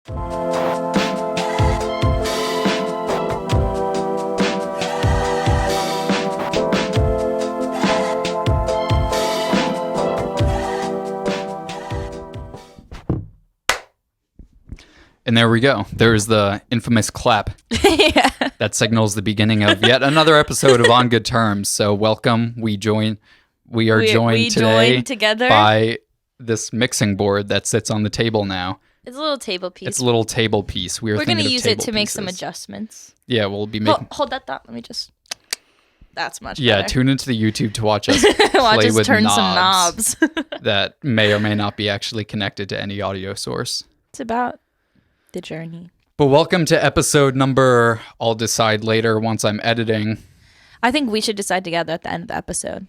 And there we go. There's the infamous clap. Yeah. That signals the beginning of yet another episode of On Good Terms. So welcome. We are joined today together by this mixing board that sits on the table now. It's a little table piece. It's a little table piece. We're going to use it to make some adjustments. Yeah, we'll be making... Hold that thought. Let me just... That's much better. Yeah, tune into the YouTube to watch us play with turn knobs some knobs. that may or may not be actually connected to any audio source. It's about the journey. But welcome to episode number... I'll decide later once I'm editing. I think we should decide together at the end of the episode.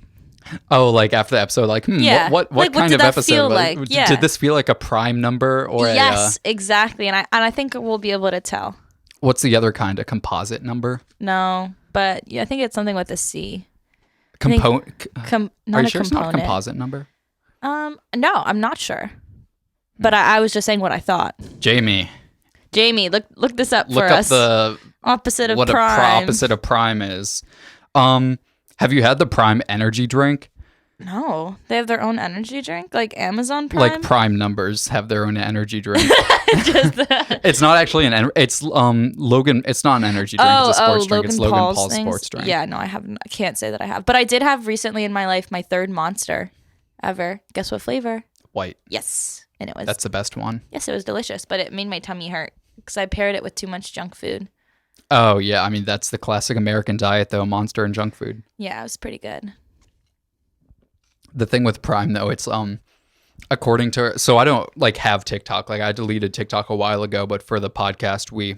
Oh, like after the episode, like, yeah. what like, kind did of that episode? Feel like? Yeah. Did this feel like a prime number or yes, exactly. And I think we'll be able to tell. What's the other kind? A composite number? No, but yeah, I think it's something with a C. Component? Not Are you a sure component. it's not a composite number? No, I'm not sure. But I was just saying what I thought. Jamie, look this up look for up us. the opposite of what prime. opposite of prime is. Have you had the Prime energy drink? No, they have their own energy drink, like Amazon Prime. Like Prime numbers have their own energy drink. Just that. It's not actually it's Logan. It's not an energy drink. It's a sports drink. It's Logan Paul's sports drink. Yeah, no, I haven't. I can't say that I have, but I did have recently in my life my third Monster ever. Guess what flavor? White. Yes, and it was. That's the best one. Yes, it was delicious, but it made my tummy hurt because I paired it with too much junk food. Oh yeah, I mean that's the classic American diet though, Monster and junk food. Yeah, it was pretty good. The thing with Prime though, it's according to, so I don't like have TikTok. Like I deleted TikTok a while ago, but for the podcast we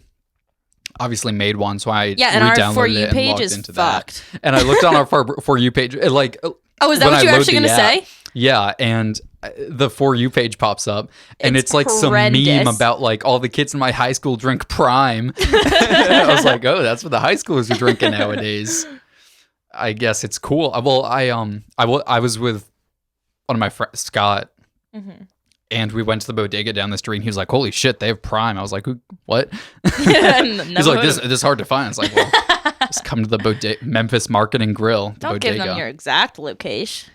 obviously made one, so I and our re-downloaded For You it and page logged is into fucked. that. And I looked on our For You page, like oh, is that what you're actually gonna say? Yeah, and the For You page pops up, and it's like horrendous. some meme about like all the kids in my high school drink Prime. I was like, oh, that's what the high schoolers are drinking nowadays. I guess it's cool. Well, I was with one of my friends, Scott, and we went to the bodega down the street, and he was like, holy shit, they have Prime. I was like, what? He's like, this is hard to find. It's like, well, just come to the Memphis Market and Grill. Don't bodega. give them your exact location.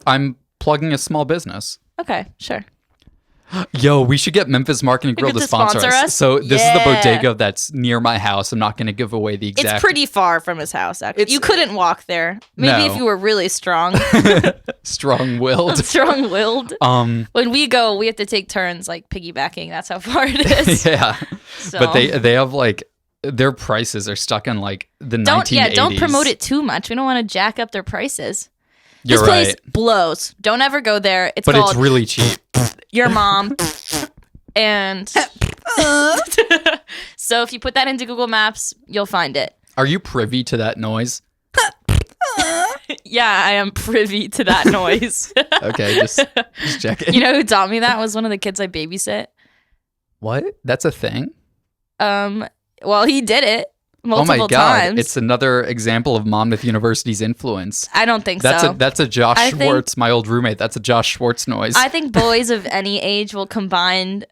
I'm plugging a small business. Okay, sure. Yo, we should get Memphis Market and Grill to sponsor us. So this is the bodega that's near my house. I'm not going to give away the exact. It's pretty far from his house, actually. You couldn't walk there. Maybe if you were really strong. Strong-willed. Strong-willed. When we go, we have to take turns like piggybacking. That's how far it is. Yeah. So. But they have like, their prices are stuck in like the 1980s. Yeah, don't promote it too much. We don't want to jack up their prices. You're this place right. blows. Don't ever go there. But it's really cheap. Your mom. And so if you put that into Google Maps, you'll find it. Are you privy to that noise? Yeah, I am privy to that noise. Okay, just checking. You know who taught me that was one of the kids I babysit. What? That's a thing? Well, he did it multiple oh my God. times. It's another example of Monmouth University's influence. I don't think so. That's a Josh Schwartz, my old roommate. That's a Josh Schwartz noise. I think boys of any age will combine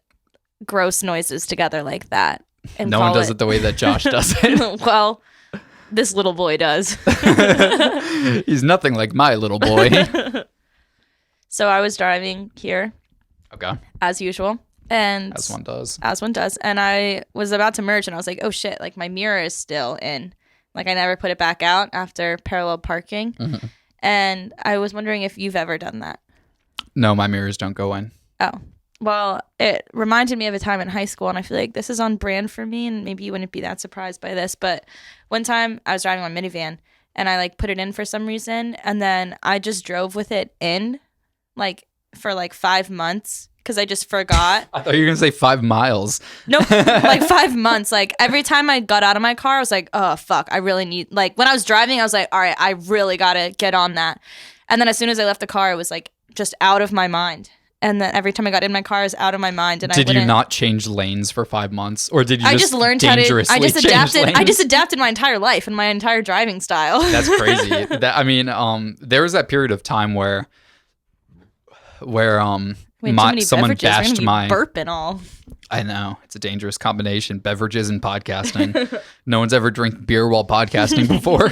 gross noises together like that. And no one does it the way that Josh does it. Well, this little boy does. He's nothing like my little boy. So I was driving here. Okay. As usual. And as one does. And I was about to merge and I was like, oh shit, like my mirror is still in. Like I never put it back out after parallel parking. Mm-hmm. And I was wondering if you've ever done that. No, my mirrors don't go in. Oh. Well, it reminded me of a time in high school, and I feel like this is on brand for me, and maybe you wouldn't be that surprised by this, but one time I was driving my minivan, and I like put it in for some reason, and then I just drove with it in, like, for like 5 months, because I just forgot. I thought you were going to say 5 miles. Nope, like 5 months. Like, every time I got out of my car, I was like, oh, fuck, I really need, like, when I was driving, I was like, all right, I really got to get on that. And then as soon as I left the car, it was, like, just out of my mind. And then every time I got in my car, I was out of my mind. And did you not change lanes for 5 months, or did you? I just learned how to. I just adapted my entire life and my entire driving style. That's crazy. There was that period of time where someone bashed my burp and all. I know. It's a dangerous combination. Beverages and podcasting. No one's ever drank beer while podcasting before.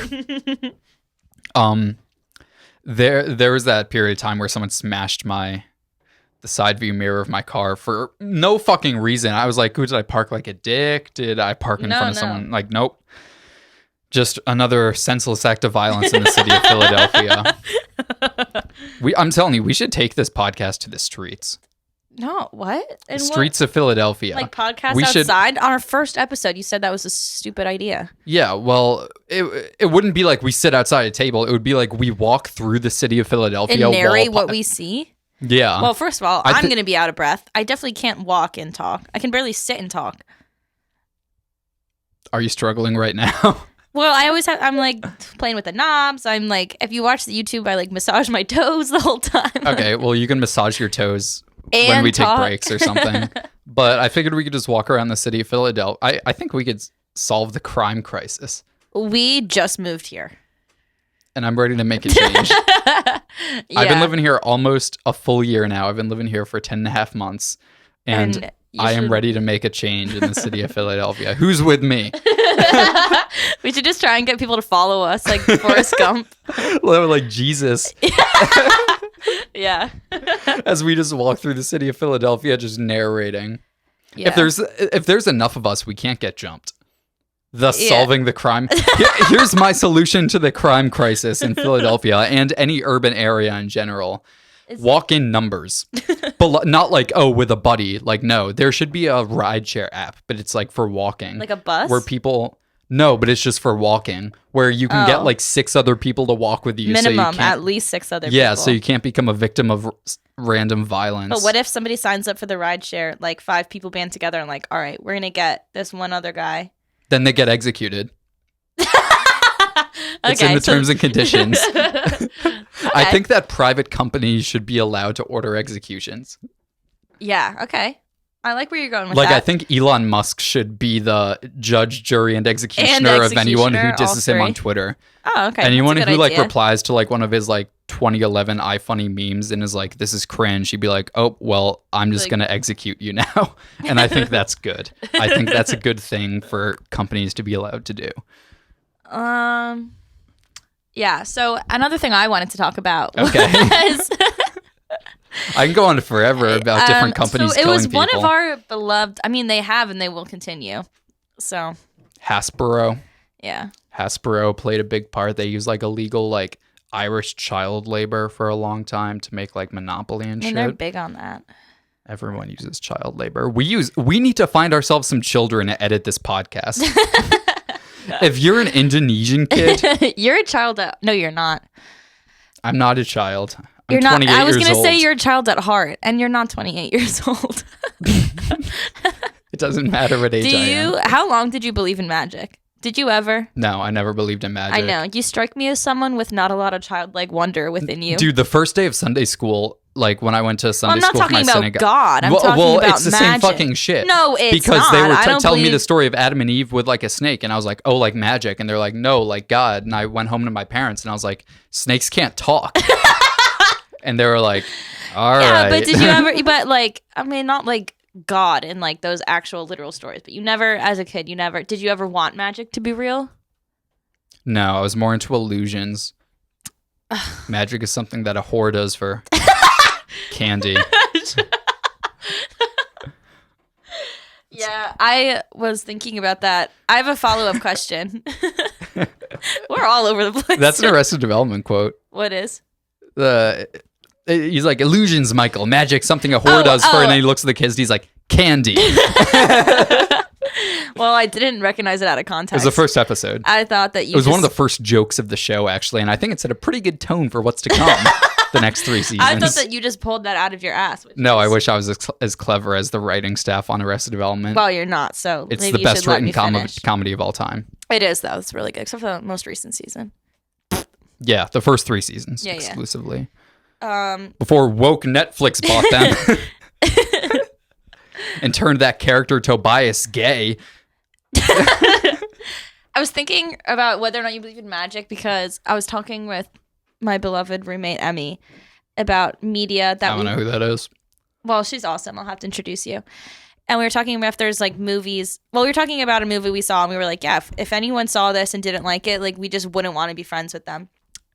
There was that period of time where someone smashed the side view mirror of my car for no fucking reason. I was like, who did I park like a dick? Did I park in front of someone? Like, nope. Just another senseless act of violence in the city of Philadelphia. I'm telling you, we should take this podcast to the streets. No, what? The streets of Philadelphia. Like podcast outside? On our first episode, you said that was a stupid idea. Yeah, well, it wouldn't be like we sit outside a table. It would be like we walk through the city of Philadelphia. And narrate what we see? Yeah. Well, first of all, I'm going to be out of breath. I definitely can't walk and talk. I can barely sit and talk. Are you struggling right now? Well, I'm like playing with the knobs. I'm like, if you watch the YouTube, I like massage my toes the whole time. Okay, well, you can massage your toes and when we talk. take breaks or something. But I figured we could just walk around the city of Philadelphia. I think we could solve the crime crisis. We just moved here. And I'm ready to make a change. Yeah. I've been living here almost a full year now. I've been living here for 10.5 months. And I am ready to make a change in the city of Philadelphia. Who's with me? We should just try and get people to follow us like Forrest Gump. Like Jesus. Yeah. As we just walk through the city of Philadelphia, just narrating. Yeah. If there's enough of us, we can't get jumped. Thus solving the crime. Here's my solution to the crime crisis in Philadelphia and any urban area in general. Walk in numbers. But not like, with a buddy. Like, no, there should be a rideshare app, but it's like for walking. Like a bus? Where people... No, but it's just for walking, where you can get like 6 other people to walk with you. Minimum, so at least 6 other people. Yeah, so you can't become a victim of random violence. But what if somebody signs up for the rideshare, like 5 people band together and like, all right, we're going to get this one other guy. Then they get executed. It's in the terms and conditions. I think that private companies should be allowed to order executions. Yeah, okay. I like where you're going with that. Like, I think Elon Musk should be the judge, jury, and executioner of anyone who disses him on Twitter. Oh, okay. Anyone who like replies to like one of his like 2011 iFunny memes and is like, this is cringe, he'd be like, oh, well, I'm just going to execute you now. And I think that's good. I think that's a good thing for companies to be allowed to do. Yeah, so another thing I wanted to talk about was... I can go on forever about different companies killing people. So it was one of our beloved... I mean, they have and they will continue. So... Hasbro. Yeah. Hasbro played a big part. They used like illegal like Irish child labor for a long time to make like Monopoly and shit. And they're big on that. Everyone uses child labor. We need to find ourselves some children to edit this podcast. If you're an Indonesian kid... You're a child no, you're not. I'm not a child. I'm you're not. 28 I was going to say you're a child at heart, and you're not 28 years old. It doesn't matter what age I am. How long did you believe in magic? Did you ever? No, I never believed in magic. I know. You strike me as someone with not a lot of childlike wonder within you. Dude, the first day of Sunday school, like when I went to Sunday school for my synagogue. I'm not talking about God. I'm talking about it's the magic. same fucking shit. No, it's because not. Because they were telling me the story of Adam and Eve with like a snake. And I was like, oh, like magic. And they're like, no, like God. And I went home to my parents and I was like, snakes can't talk. And they were like, all right. Yeah, but did you ever, but like, I mean, not like God in like those actual literal stories, but you never, as a kid, did you ever want magic to be real? No, I was more into illusions. Magic is something that a whore does for candy. Yeah, I was thinking about that. I have a follow-up question. We're all over the place. That's an Arrested Development quote. What is? He's like, illusions, Michael. Magic, something a whore does for, and then he looks at the kids, and he's like, candy. Well, I didn't recognize it out of context. It was the first episode. I thought that it was one of the first jokes of the show, actually, and I think it set a pretty good tone for what's to come the next 3 seasons. I thought that you just pulled that out of your ass. I wish I was as clever as the writing staff on Arrested Development. Well, you're not, so it's maybe the best written comedy of all time. It is, though. It's really good, except for the most recent season. Yeah, the first 3 seasons exclusively. Yeah. Before woke Netflix bought them and turned that character Tobias gay. I was thinking about whether or not you believe in magic because I was talking with my beloved roommate Emmy about media that I don't know who that is. Well, she's awesome. I'll have to introduce you. And we were talking about if there's like movies. Well, we were talking about a movie we saw, and we were like, yeah, if anyone saw this and didn't like it, like we just wouldn't want to be friends with them.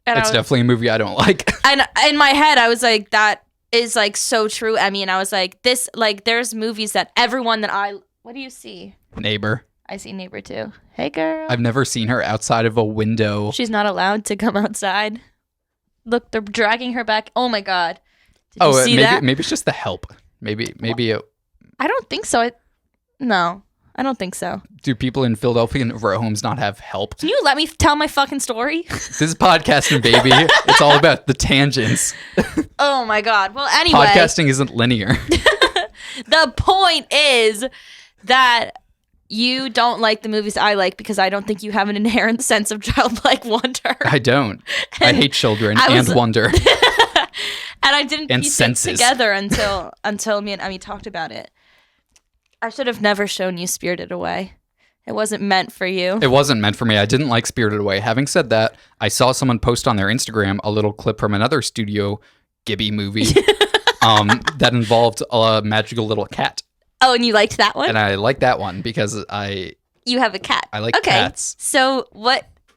And It's definitely a movie I don't like. And in my head, I was like, that is like so true, Emmy. And I was like, this, like, there's movies that everyone that what do you see? Neighbor. I see Neighbor too. Hey, girl. I've never seen her outside of a window. She's not allowed to come outside. Look, they're dragging her back. Oh my God. Did you see that? Maybe it's just The Help. Maybe I don't think so. No, I don't think so. Do people in Philadelphia and row homes not have help? Can you let me tell my fucking story? This is podcasting, baby. It's all about the tangents. Oh my God. Well, anyway. Podcasting isn't linear. The point is that you don't like the movies I like because I don't think you have an inherent sense of childlike wonder. I don't. I hate children and wonder. And I didn't piece senses. it together until me and Emmy talked about it. I should have never shown you Spirited Away. It wasn't meant for you. It wasn't meant for me. I didn't like Spirited Away. Having said that, I saw someone post on their Instagram a little clip from another Studio Ghibli movie that involved a magical little cat. Oh, and you liked that one? And I like that one because You have a cat. I like cats.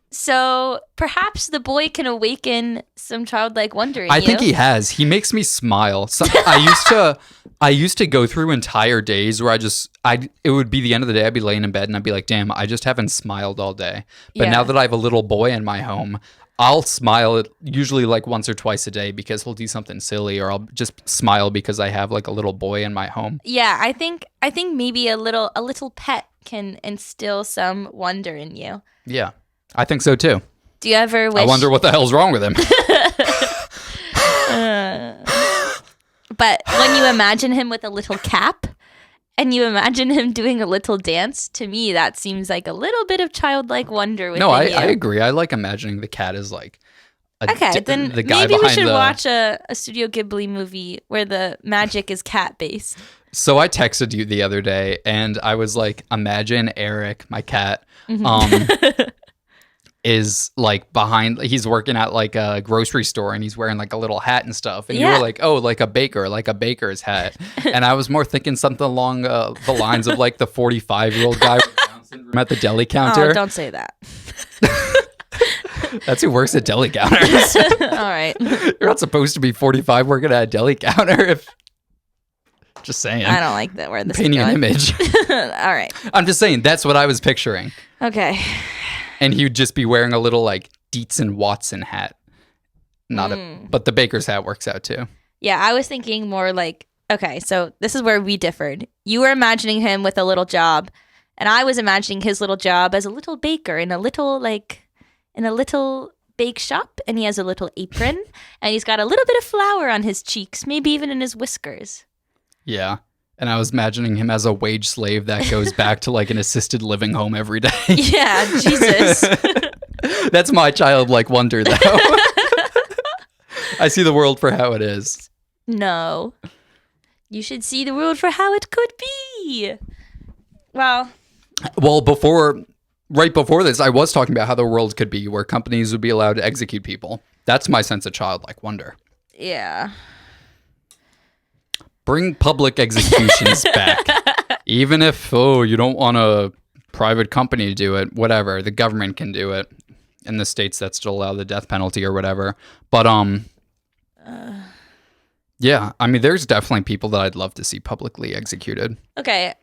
So perhaps the boy can awaken some childlike wonder in you. I think he has. He makes me smile. So, I used to go through entire days where it would be the end of the day. I'd be laying in bed and I'd be like, damn, I just haven't smiled all day. But now that I have a little boy in my home, I'll smile usually like once or twice a day because he'll do something silly, or I'll just smile because I have like a little boy in my home. Yeah, I think maybe a little pet can instill some wonder in you. Yeah, I think so too. Do you ever wish? I wonder what the hell's wrong with him. But when you imagine him with a little cap and you imagine him doing a little dance, to me that seems like a little bit of childlike wonder within I you. agree. I like imagining the cat as like then the guy maybe we behind should watch a Studio Ghibli movie where the magic is cat based. So I texted you the other day and I was like, imagine Eric, my cat, is like he's working at like a grocery store and he's wearing like a little hat and stuff. And you were like, oh, like a baker's hat. And I was more thinking something along the lines of like the 45-year-old guy with Down syndrome at the deli counter. Oh, don't say that. That's who works at deli counters. All right. You're not supposed to be 45 working at a deli counter. Just saying. I don't like that. Where this painting is an going. image. All right. I'm just saying that's what I was picturing. Okay. And he would just be wearing a little like Dietz and Watson hat. But the baker's hat works out too. Yeah, I was thinking more like, okay, so this is where we differed. You were imagining him with a little job, and I was imagining his little job as a little baker in a little bake shop, and he has a little apron, and he's got a little bit of flour on his cheeks, maybe even in his whiskers. Yeah. And I was imagining him as a wage slave that goes back to like an assisted living home every day. Yeah, Jesus. That's my childlike wonder, though. I see the world for how it is. No. You should see the world for how it could be. Well, right before this, I was talking about how the world could be where companies would be allowed to execute people. That's my sense of childlike wonder. Yeah. Bring public executions back. Even if, you don't want a private company to do it, whatever. The government can do it. In the states that still allow the death penalty or whatever. But, yeah, I mean, there's definitely people that I'd love to see publicly executed. Okay.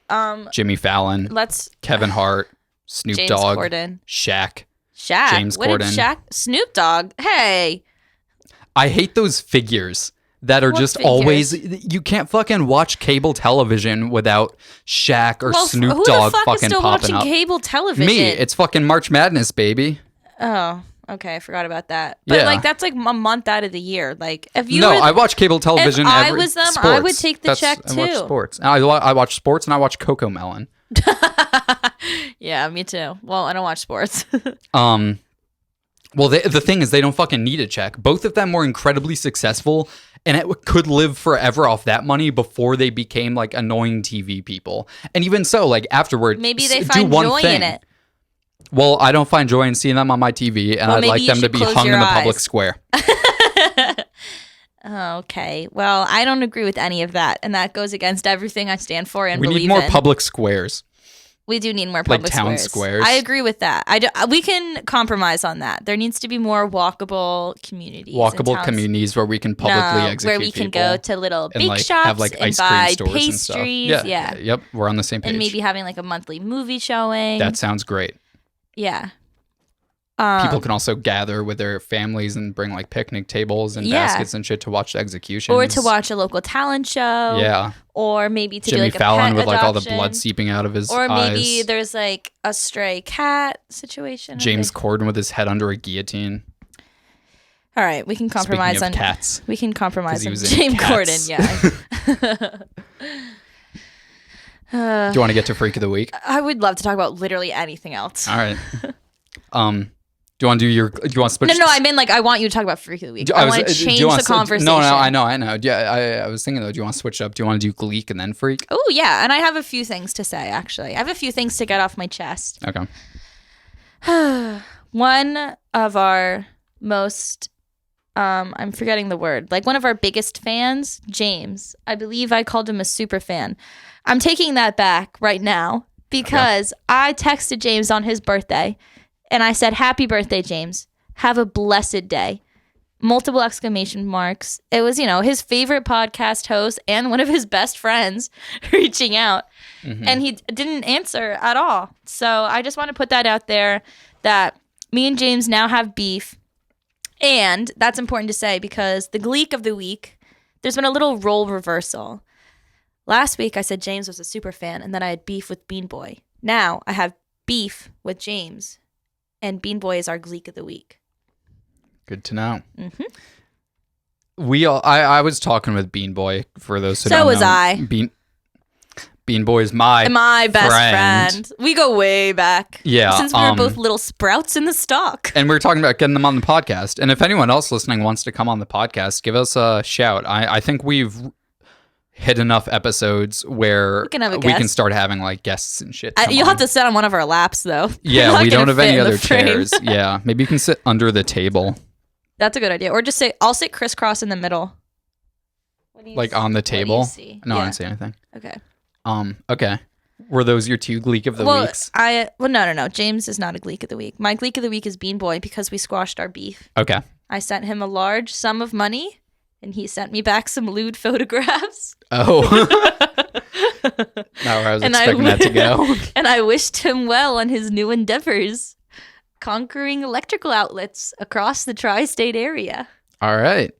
Jimmy Fallon. Kevin Hart. Snoop James Dogg. Corden. Shaq. James Corden. What did Shaq? Snoop Dogg. Hey. I hate those figures that are just always, you can't fucking watch cable television without Shaq or Snoop Dogg fucking popping up. Who the fuck is still watching cable television? Me. It's fucking March Madness, baby. Oh, okay. I forgot about that. But like, that's like a month out of the year. Like, if you I watch cable television. If I was them, sports. I would take the check too. I watch sports. I watch sports and I watch Coco Melon. Yeah, me too. Well, I don't watch sports. Well, the thing is, they don't fucking need a check. Both of them were incredibly successful, and it could live forever off that money before they became like annoying TV people. And even so, like afterward, maybe they find joy in it. Well, I don't find joy in seeing them on my TV, and I'd like them to be hung in the public square. Okay. Well, I don't agree with any of that, and that goes against everything I stand for and We believe need more in. public squares. We do need more Like public town squares. I agree with that. We can compromise on that. There needs to be more walkable communities. Walkable communities where we can publicly execute where we can go to little and bake like shops have like and ice buy cream stores pastries. and stuff. Yep, we're on the same page. And maybe having like a monthly movie showing. That sounds great. Yeah. People can also gather with their families and bring like picnic tables and baskets and shit to watch the executions. Or to watch a local talent show. Yeah. Or maybe to Jimmy do like Fallon a pet with like all the adoption. blood seeping out of his Or eyes. maybe there's like a stray cat situation. James Corden with his head under a guiotine. All right, we can compromise Speaking of on cats. We can compromise he on was in James Cats. Corden, yeah. Do you want to get to Freak of the Week? I would love to talk about literally anything else. All right. Do you want to switch? No, I mean like I want you to talk about Freak of the Week. I want to change the conversation. No, I know. Yeah, I was thinking though. Do you want to switch up? Do you want to do Gleek and then Freak? Oh yeah, and I have a few things to say actually. I have a few things to get off my chest. Okay. One of our most I'm forgetting the word. Like one of our biggest fans, James. I believe I called him a super fan. I'm taking that back right now because I texted James on his birthday and I said, "Happy birthday, James. Have a blessed day." Multiple exclamation marks. It was, his favorite podcast host and one of his best friends reaching out. Mm-hmm. And he didn't answer at all. So I just want to put that out there that me and James now have beef. And that's important to say because the Gleek of the week, there's been a little role reversal. Last week I said James was a super fan and then I had beef with Bean Boy. Now I have beef with James and Bean Boy is our Gleek of the week. Good to know. Mm-hmm. I was talking with Bean Boy for those who don't know. So was I. Bean Boy is my best friend. We go way back. Yeah. Since we were both little sprouts in the stalk. And we were talking about getting them on the podcast. And if anyone else listening wants to come on the podcast, give us a shout. I think we've hit enough episodes where we can start having like guests and shit. You'll have to sit on one of our laps though. Yeah, we don't have any other chairs. Yeah, maybe you can sit under the table. That's a good idea. Or just I'll sit crisscross in the middle. Like on the table? What do you see? No, I don't see anything. Okay. Okay. Were those your two Gleek of the weeks? No. James is not a Gleek of the week. My Gleek of the week is Bean Boy because we squashed our beef. Okay. I sent him a large sum of money and he sent me back some lewd photographs. Oh. Not where I was expecting that to go. And I wished him well on his new endeavors, conquering electrical outlets across the tri-state area. All right.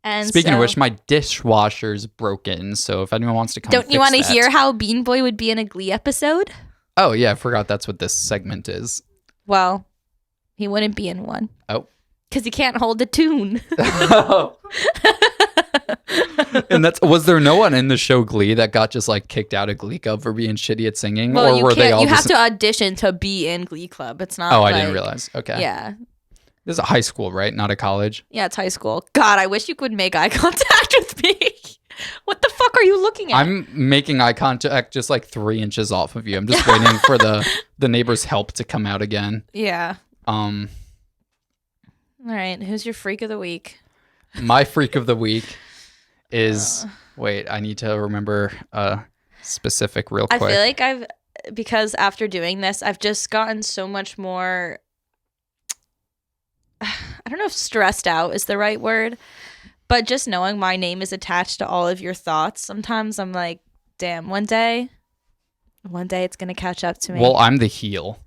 And speaking of which, my dishwasher's broken, so if anyone wants to come don't you want to hear how Bean Boy would be in a Glee episode? Oh, yeah, I forgot that's what this segment is. Well, he wouldn't be in one. Oh. Because he can't hold a tune. And was there no one in the show Glee that got just like kicked out of Glee Club for being shitty at singing? Well, or were they all you have to audition to be in Glee Club. It's not I didn't realize. Okay. Yeah. This is a high school, right? Not a college? Yeah, it's high school. God, I wish you could make eye contact with me. What the fuck are you looking at? I'm making eye contact just like 3 inches off of you. I'm just waiting for the neighbor's help to come out again. Yeah. All right, who's your freak of the week? My freak of the week is wait, I need to remember specific real quick. I feel like because after doing this, I've just gotten so much more I don't know if stressed out is the right word, but just knowing my name is attached to all of your thoughts, sometimes I'm like, damn, one day it's going to catch up to me. Well, I'm the heel.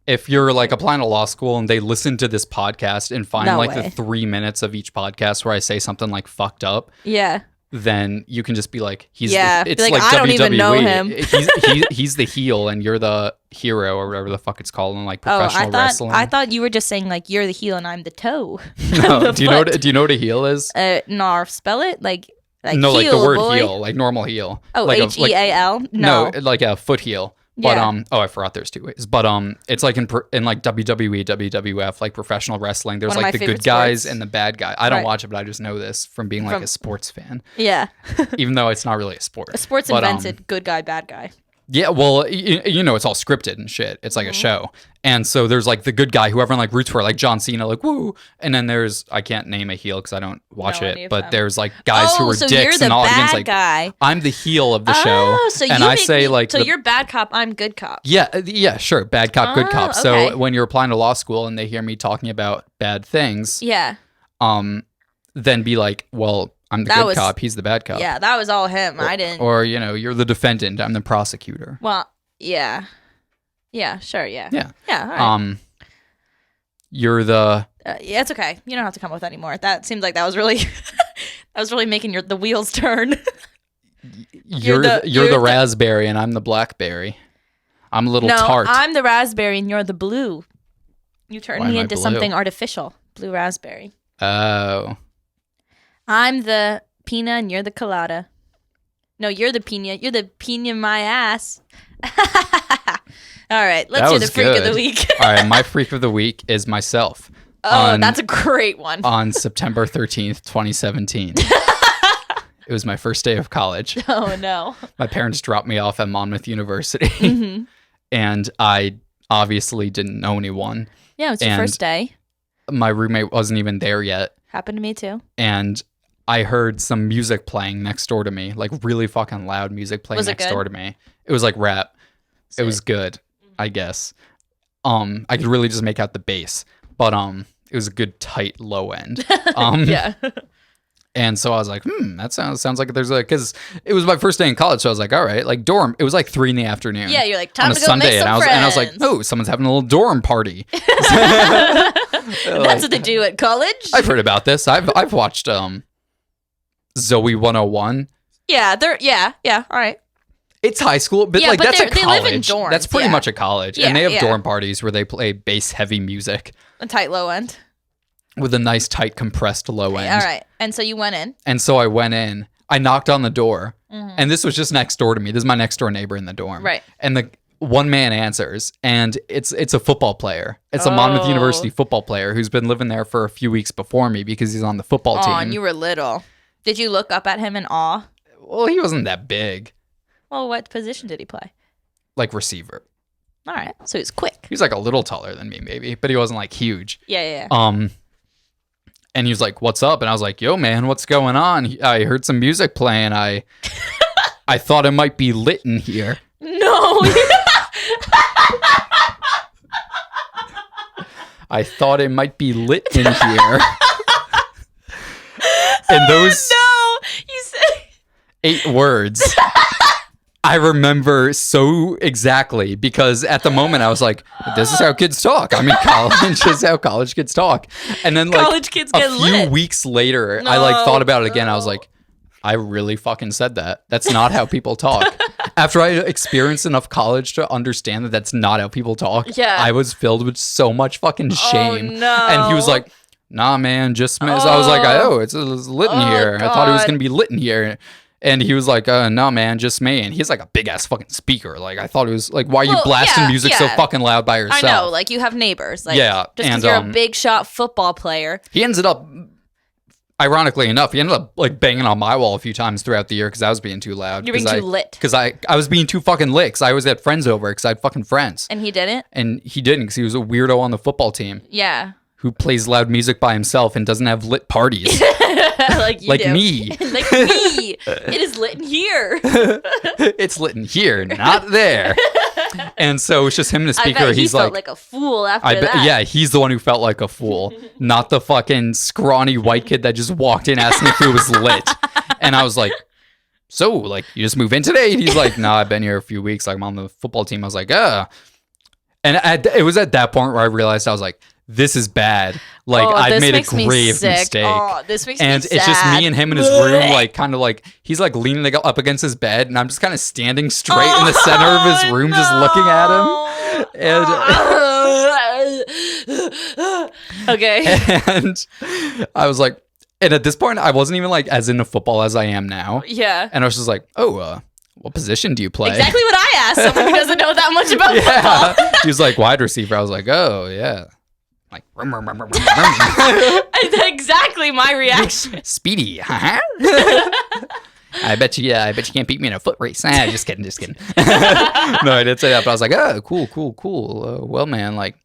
If you're like applying to law school and they listen to this podcast and find the 3 minutes of each podcast where I say something like fucked up. Yeah. Then you can just be like, it's like like I don't WWE. even know him. he's the heel and you're the hero or whatever the fuck it's called in like professional wrestling. I thought you were just saying like you're the heel and I'm the toe. No, do you know what a heel is? No, spell it like no, heel, like the word boy. heel, like normal heel. Oh, like HEAL? No, like a foot heel. But Yeah. I forgot there's two ways. But it's like in like WWE, WWF, like professional wrestling. There's One of like my the good favorite guys sports. and the bad guy. I don't Right. watch it, but I just know this from being like a sports fan. Yeah. Even though it's not really a sport. Sports invented good guy, bad guy. Yeah, well, you know, it's all scripted and shit. It's like a show. And so there's like the good guy who everyone like roots for, like John Cena, like woo. And then there's, I can't name a heel because I don't watch it, but there's like guys who are so dicks you're the and all bad like guy. I'm the heel of the show. So and you I say like so you're bad cop, I'm good cop. Yeah, sure, bad cop, good cop. okay. So when you're applying to law school and they hear me talking about bad things, then be like, well, I'm the good cop, he's the bad cop. Yeah, that was all him. I didn't. Or, you know, you're the defendant, I'm the prosecutor. Well, yeah. Yeah, sure, yeah. Yeah. Yeah, all right. You're the... yeah, it's okay. You don't have to come up with any more. That seems like that was really... that was really making the wheels turn. you're the raspberry and I'm the blackberry. I'm a little tart. I'm the raspberry and you're the blue. You turned me into something artificial. Blue raspberry. Oh. I'm the pina and you're the colada. No, you're the pina. You're the pina in my ass. All right, let's do the freak of the week. All right, my freak of the week is myself. Oh, that's a great one. On September 13th, 2017. It was my first day of college. Oh, no. My parents dropped me off at Monmouth University. And I obviously didn't know anyone. Yeah, it was your first day. My roommate wasn't even there yet. Happened to me too. And I heard some music playing next door to me, like really fucking loud music playing next door to me. It was like rap. Sick. It was good, I guess. I could really just make out the bass, but it was a good tight low end. Yeah. And so I was like, that sounds like there's because it was my first day in college, so I was like, all right, like dorm. It was like 3 PM. Yeah, you're like time on to a go Sunday, make some and friends. I was like, oh, someone's having a little dorm party. That's what they do at college. I've heard about this. I've watched Zoe 101. Yeah, all right. It's high school, but yeah, like but that's a college. They live in dorms, that's pretty much a college, yeah, and they have dorm parties where they play bass heavy music. A tight low end. With a nice tight compressed low end. All right, and so you went in. And so I went in. I knocked on the door, and this was just next door to me. This is my next door neighbor in the dorm. Right. And the one man answers, and it's a football player. It's a Monmouth University football player who's been living there for a few weeks before me because he's on the football team. Oh, and you were little. Did you look up at him in awe? Well, he wasn't that big. Well, what position did he play? Like receiver. All right, so he's quick. He was like a little taller than me, maybe, but he wasn't like huge. Yeah. And he was like, "What's up?" And I was like, "Yo, man, what's going on? I heard some music playing. I thought it might be lit in here." No. I thought it might be lit in here. And those you said 8 words. I remember so exactly because at the moment I was like, this is how kids talk. I'm in college. This is how college kids talk. And then like college kids get a few weeks later, I like thought about it again. I was like, I really fucking said that. That's not how people talk. After I experienced enough college to understand that that's not how people talk, I was filled with so much fucking shame. Oh, no. And he was like, nah, man, just me. So I was like, it's lit in here. God. I thought it was going to be lit in here. And he was like, no, man, just me. And he's like a big ass fucking speaker. Like, I thought it was like, why are you blasting music so fucking loud by yourself? I know, like you have neighbors. Like, just because you're a big shot football player. He ended up, ironically enough, he ended up like banging on my wall a few times throughout the year because I was being too loud. You're being too lit. Because I was being too fucking lit because I always had friends over because I had fucking friends. And he didn't? And he didn't because he was a weirdo on the football team. Yeah. Who plays loud music by himself and doesn't have lit parties. Like you like do. Me. Like me. It is lit in here. It's lit in here, not there. And so it's just him and the speaker. I bet he's he felt like a fool after that. Yeah, he's the one who felt like a fool, not the fucking scrawny white kid that just walked in asking if it was lit. And I was like, so, like, you just move in today? And he's like, nah, I've been here a few weeks. Like, I'm on the football team. I was like, And it was at that point where I realized I was like, this is bad. Like, I've made a grave mistake. Oh, this makes and me sad. It's just me and him in his room, like, kind of like, he's like leaning up against his bed, and I'm just kind of standing straight in the center of his room, just looking at him. And okay. And I was like, and at this point, I wasn't even like as into football as I am now. Yeah. And I was just like, what position do you play? Exactly what I asked someone who doesn't know that much about football. He was like, wide receiver. I was like, oh, yeah. Like, exactly my reaction. Speedy. I bet you can't beat me in a foot race. Just kidding. No, I didn't say that, but I was like, oh, cool. Well, man, like,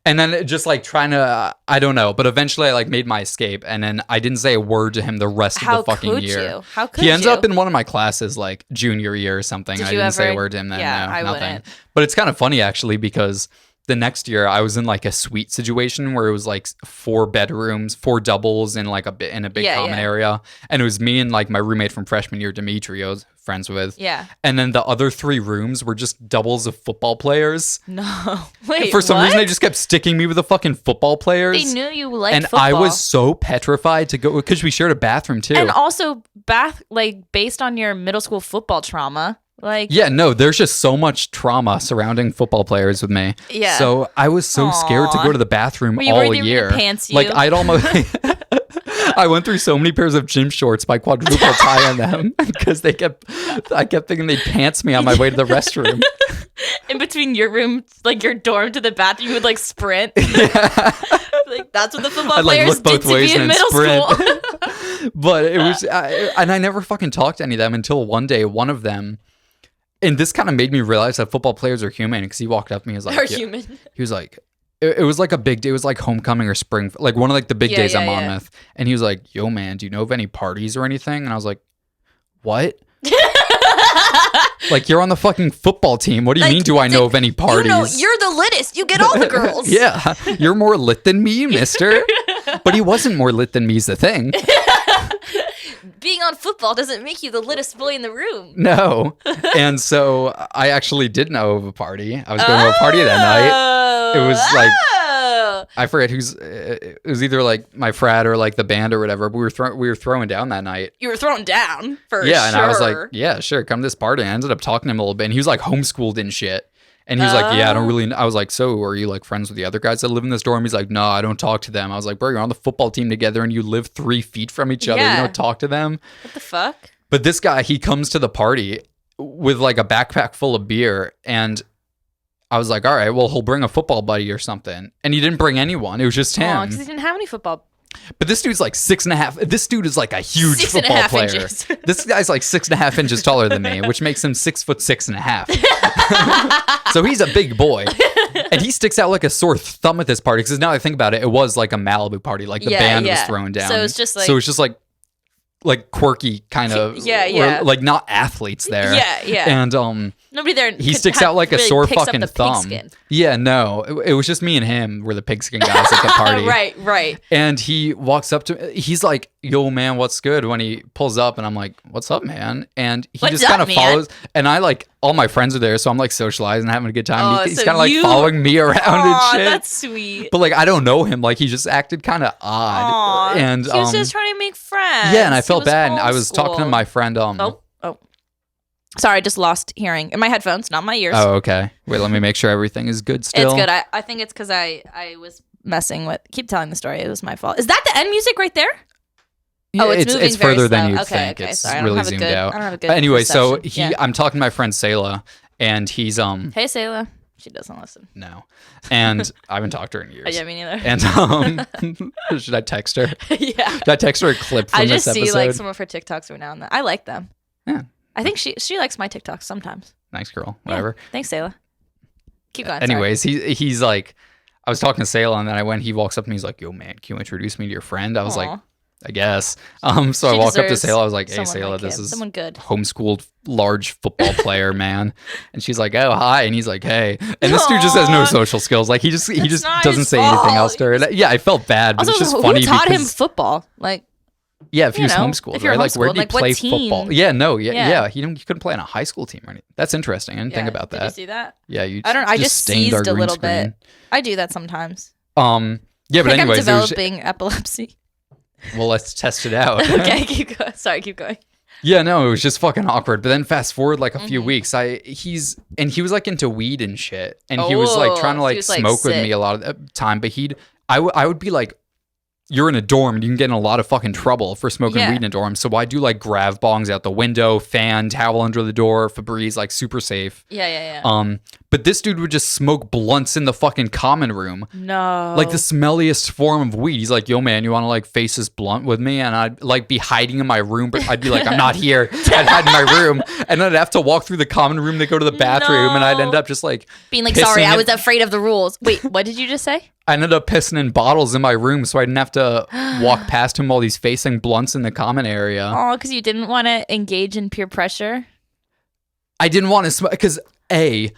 and then just like trying to, I don't know, but eventually I like made my escape, and then I didn't say a word to him the rest of the fucking year. How could he you? ends up in one of my classes like junior year or something. Did I you didn't say a ever- word to him then. Yeah, no, I nothing. wouldn't. But it's kind of funny actually, because the next year I was in like a suite situation where it was like 4 bedrooms, 4 doubles in like a big Yeah, common yeah. area, and it was me and like my roommate from freshman year, Dimitri, I was friends with. Yeah. And then the other 3 rooms were just doubles of football players. No. Wait, For some what? reason, they just kept sticking me with the fucking football players. They knew you liked and football. I was so petrified to go, because we shared a bathroom too. And also, based on your middle school football trauma, like, Yeah, no, there's just so much trauma surrounding football players with me. Yeah. So I was so scared to Aw. go to the bathroom Were you all worried they were year. gonna pants Like you? I'd almost I went through so many pairs of gym shorts by quadruple tie on them because I kept thinking they'd pants me on my way to the restroom. in between your room, like your dorm to the bathroom, you would like sprint. Like that's what the football I'd like players look both did to ways me in and then middle sprint. school. But it was, and I never fucking talked to any of them until one day, one of them, and this kind of made me realize that football players are human, because he walked up to me and was like, Are "Yeah." human. He was like, it was like a big day. It was like homecoming or spring, like one of like the big days at yeah. Monmouth. And he was like, yo, man, do you know of any parties or anything? And I was like, what? Like, you're on the fucking football team. What do you Like, mean, do I know of any parties? You know, you're the littest. You get all the girls. Yeah, you're more lit than me, mister. But he wasn't more lit than me is the thing. Being on football doesn't make you the littest boy in the room. No. And so I actually did know of a party. I was going to a party that night. It was like, I forget it was either like my frat or like the band or whatever, but we were throwing down that night. You were thrown down for Yeah, sure. and I was like, yeah, sure, come to this party. And I ended up talking to him a little bit, and he was like homeschooled and shit. And he was like, yeah, I don't really. I was like, so are you like friends with the other guys that live in this dorm? He's like, no, I don't talk to them. I was like, bro, you're on the football team together, and you live 3 feet from each other. Yeah. You don't talk to them. What the fuck? But this guy, he comes to the party with like a backpack full of beer, and I was like, all right, well, he'll bring a football buddy or something. And he didn't bring anyone. It was just him. Because he didn't have any football. But this dude's like 6.5. This dude is like a huge 6.5 football player. inches. This guy's like 6.5 inches taller than me, which makes him 6'6.5". So he's a big boy. And he sticks out like a sore thumb at this party. Because now I think about it, it was like a Malibu party. Like the band was thrown down. So it's just like quirky kind of. Yeah. Or, like not athletes there. Yeah. And Nobody there. he sticks out like a really sore picks up fucking the thumb. pigskin. Yeah, no. It was just me and him were the pigskin guys at the party. Right. And he walks up to me. He's like, yo, man, what's good? When he pulls up, and I'm like, what's up, man? And he What's just up, kind of man? follows. And I like, all my friends are there, so I'm like socializing, having a good time. Oh, He's so kind of like you- following me around Aw, and shit. that's sweet. But like, I don't know him. Like, he just acted kind of odd. Aw, And he was just trying to make friends. yeah, and I He felt was bad. And I was talking to homeschooled. my friend. Oh. Sorry, I just lost hearing in my headphones, not my ears. Oh, okay. Wait, let me make sure everything is good still. It's good. I think it's because I was messing with. Keep telling the story. It was my fault. Is that the end music right there? Yeah, Oh, it's moving it's very further than slow. you'd Okay, think. okay, It's sorry, I don't really have a zoomed good- out. I don't have a good But anyway, so perception. Yeah. I'm talking to my friend Sayla, and he's Hey, Sayla. She doesn't listen. no, and I haven't talked to her in years. Yeah, me neither. And should I text her? Yeah. Should I text her a clip from I this just see episode? like some of her TikToks every now and then. I like them. Yeah. I think she likes my TikToks sometimes. Nice girl, Yeah. whatever. Thanks, Sayla. Keep going. sorry. Anyways, he's like, I was talking to Sayla, and then I went. He walks up and he's like, "Yo, man, can you introduce me to your friend?" I was like, Aw. I guess. So I She walk up to deserves Sayla. I was like, "Hey, someone Sayla, like this him. is someone good." homeschooled large football player, man." And she's like, "Oh, hi." And he's like, "Hey." And this dude just has no Aw. social skills. Like he just not doesn't his say anything fault. else to her. And, yeah, I felt bad, but Also, it's just who funny taught him because football? Like, yeah, if he you was know, homeschooled, if you're right? Like where homeschooled, did he like, what play team? football? Yeah, no, Yeah. yeah. He couldn't play on a high school team or anything. That's interesting. I didn't think yeah, about Did that. you see that? Yeah, you. I don't. I just stained our seized a green little screen. bit. I do that sometimes. Yeah, but I think anyways, I'm it was, developing epilepsy. well, let's test it out. Okay, keep going. Sorry, keep going. Yeah, no, it was just fucking awkward. But then fast forward like a few Mm-hmm. weeks, he was like into weed and shit, and he was like trying to he like was, like, smoke with sick. me a lot of the time. But I would be like you're in a dorm and you can get in a lot of fucking trouble for smoking weed in a dorm. So I do like grab bongs out the window, fan, towel under the door, Febreze, like super safe. Yeah. But this dude would just smoke blunts in the fucking common room. No. Like the smelliest form of weed. He's like, yo, man, you want to like face this blunt with me? And I'd like be hiding in my room, but I'd be like, I'm not here. I'd hide in my room. And then I'd have to walk through the common room to go to the bathroom. And I'd end up just like being like, sorry, I was afraid of the rules. Wait, what did you just say? I ended up pissing in bottles in my room so I didn't have to walk past him while he's facing blunts in the common area. Oh, because you didn't want to engage in peer pressure? I didn't want to smoke because I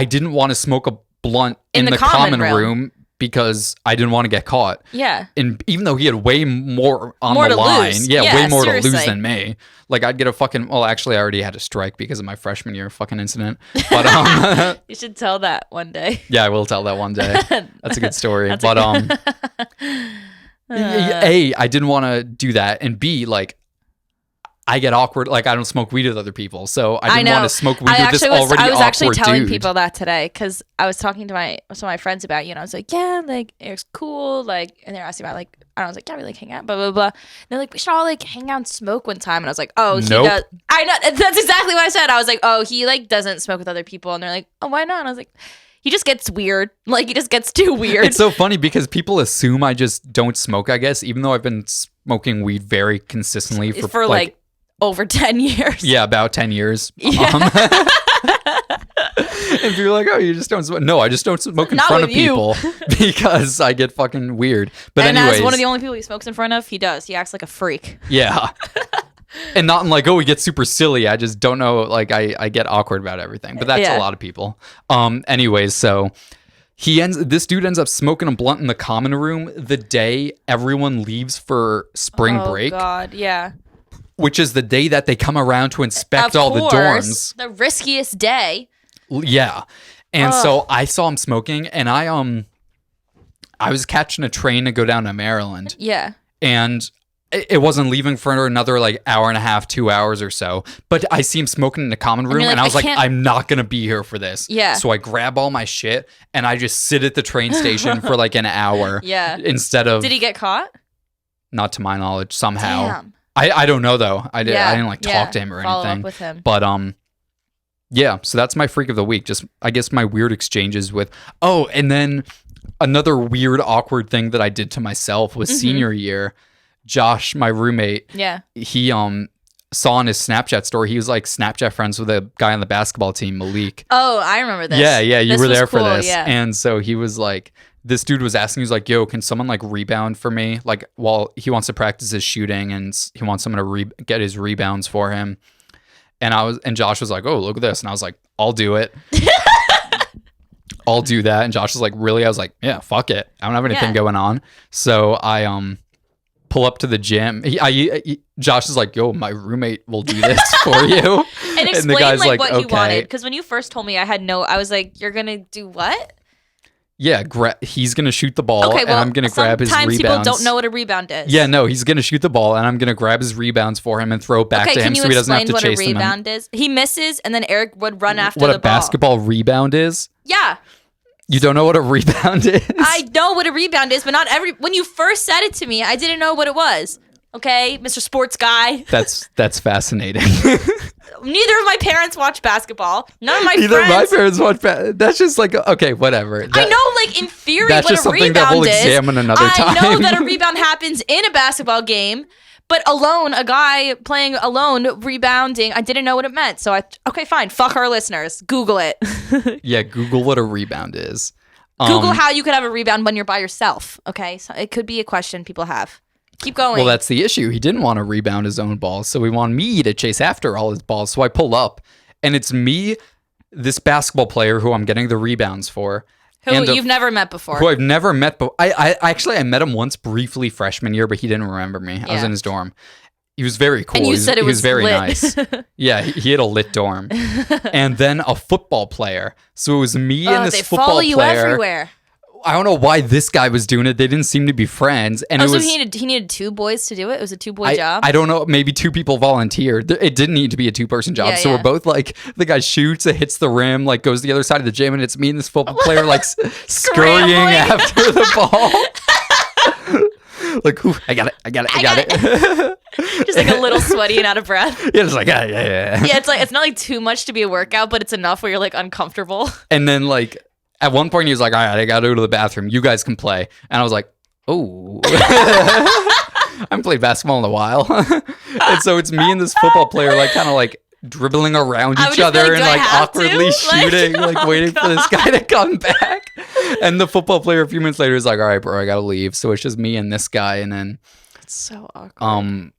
didn't want to smoke a blunt in the common room because I didn't want to get caught. Yeah. And even though he had way more on the line. Lose. Yeah, way more seriously. to lose than me. Like I'd get a fucking, well, actually I already had a strike because of my freshman year fucking incident. But you should tell that one day. Yeah, I will tell that one day. That's a good story. But A, I didn't want to do that, and B, like I get awkward. Like I don't smoke weed with other people, so I didn't want to smoke weed with this already awkward dude. I was actually telling people that today because I was talking to some of my friends about you, and I was like, yeah, like Eric's cool, like, and they're asking about like, and I was like, yeah, we like hang out, blah blah blah. And they're like, we should all like hang out and smoke one time, and I was like, oh, he does. I know that's exactly what I said. I was like, oh, he like doesn't smoke with other people, and they're like, oh, why not? And I was like, he just gets weird. Like he just gets too weird. It's so funny because people assume I just don't smoke, I guess, even though I've been smoking weed very consistently for like over 10 years. Yeah, about 10 years. Yeah. And people are like, oh, you just don't smoke. No, I just don't smoke in front of people because I get fucking weird. But anyways. As one of the only people he smokes in front of, he does. He acts like a freak. Yeah. And not in like, oh, we get super silly. I just don't know. Like I get awkward about everything. But that's a lot of people. Anyways, so this dude ends up smoking a blunt in the common room the day everyone leaves for spring break. Oh God, yeah. Which is the day that they come around to inspect all the dorms. The riskiest day. Yeah. And so I saw him smoking, and I was catching a train to go down to Maryland. Yeah. And it wasn't leaving for another like hour and a half, 2 hours or so. But I see him smoking in the common room, and I was like, I'm not going to be here for this. Yeah. So I grab all my shit, and I just sit at the train station for like an hour. Yeah. Instead of... Did he get caught? Not to my knowledge, somehow. Damn. I don't know though. I didn't like talk to him or Follow anything. Up with him. But yeah. So that's my freak of the week. Just I guess my weird exchanges with. Oh, and then another weird awkward thing that I did to myself was senior year. Josh, my roommate. Yeah. He saw on his Snapchat story he was like Snapchat friends with a guy on the basketball team, Malik. Oh, I remember this. Yeah. You were there for this. Yeah. And so he was like. This dude was asking, he's like, yo, can someone like rebound for me? Like, while he wants to practice his shooting and he wants someone to get his rebounds for him. And Josh was like, oh, look at this. And I was like, I'll do it. I'll do that. And Josh was like, really? I was like, yeah, fuck it. I don't have anything going on. So I pull up to the gym. Josh is like, yo, my roommate will do this for you. And explain the guy's like what okay. He wanted. Because when you first told me, I was like, you're going to do what? Yeah, he's going to shoot the ball, and I'm going to grab his rebounds. Sometimes people don't know what a rebound is. Yeah, no, he's going to shoot the ball, and I'm going to grab his rebounds for him and throw it back to him so he doesn't have to chase them. Can you explain what a rebound is? He misses, and then Eric would run after the ball. What a basketball rebound is? Yeah. You don't know what a rebound is? I know what a rebound is, but not when you first said it to me, I didn't know what it was. Okay, Mr. Sports Guy. That's fascinating. Neither of my parents watch basketball. None of my Neither of my parents watch basketball. That's just like, okay, whatever. I know, like, in theory, that's what just a rebound that we'll examine another time. I know that a rebound happens in a basketball game, but alone, a guy playing alone, rebounding, I didn't know what it meant. So okay, fine. Fuck our listeners. Google it. Yeah, Google what a rebound is. Google how you could have a rebound when you're by yourself. Okay, so it could be a question people have. Keep going. Well, that's the issue. He didn't want to rebound his own balls, so he wanted me to chase after all his balls. So I pull up, and it's me, this basketball player who I'm getting the rebounds for. Who you've never met before. Who I've never met before. I met him once briefly freshman year, but he didn't remember me. I was in his dorm. He was very cool. And you said it was very lit. Nice. Yeah, he had a lit dorm. And then a football player. So it was me and this football player. They follow you everywhere. I don't know why this guy was doing it. They didn't seem to be friends. And so he needed two boys to do it? It was a two-boy job? I don't know. Maybe two people volunteered. It didn't need to be a two-person job. So we're both like, the guy shoots, it hits the rim, like goes to the other side of the gym, and it's me and this football player like scurrying after the ball. Like, ooh, I got it. Just like a little sweaty and out of breath. Yeah, just like, yeah. Yeah, it's not like too much to be a workout, but it's enough where you're like uncomfortable. And then like at one point he was like, all right, I gotta go to the bathroom. You guys can play. And I was like, oh. I haven't played basketball in a while. And so it's me and this football player like kind of like dribbling around each other and like awkwardly shooting, like waiting for this guy to come back. And the football player a few minutes later is like, all right, bro, I gotta leave. So it's just me and this guy. And then it's so awkward.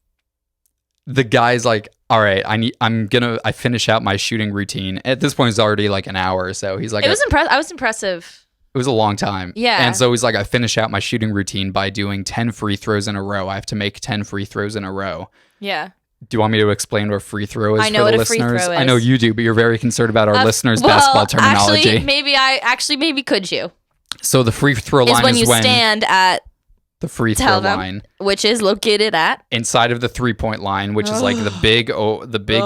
The guy's like, all right, I finish out my shooting routine. At this point it's already like an hour, so he's like, I was impressive. It was a long time. Yeah. And so he's like, I finish out my shooting routine by doing 10 free throws in a row. I have to make 10 free throws in a row. Yeah. Do you want me to explain what free throw is I know for the what a free listeners? throw is. I know you do, but you're very concerned about our listeners' basketball terminology. Maybe could you? So the free throw line is when you stand at the free throw line, which is located at inside of the 3-point line, which is like the big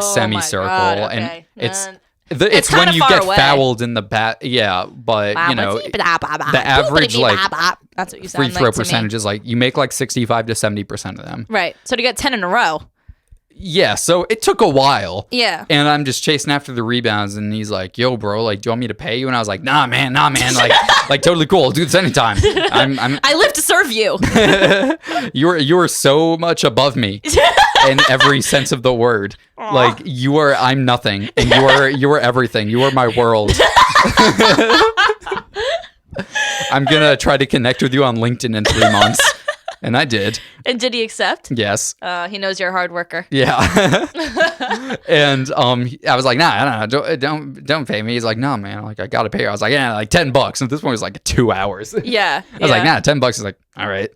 semicircle, God, okay. and it's when you get fouled in the bat. Yeah, but you know the average like that's what you free throw percentage is like you make like 65 to 70% of them. Right. So to get 10 in a row. Yeah, so it took a while. Yeah. And I'm just chasing after the rebounds, and he's like, yo, bro, like, do you want me to pay you? And I was like, nah, man, like totally cool. I'll do this anytime. I live to serve you. You are so much above me in every sense of the word. Aww. Like, I'm nothing, and you are everything. You are my world. I'm going to try to connect with you on LinkedIn in 3 months. And I did. And did he accept? Yes. He knows you're a hard worker. Yeah. And I was like, nah, don't pay me. He's like, no, man, like I gotta pay you. I was like, yeah, like $10. And at this point it was like 2 hours. Yeah. I was like, nah, $10. He's like, all right.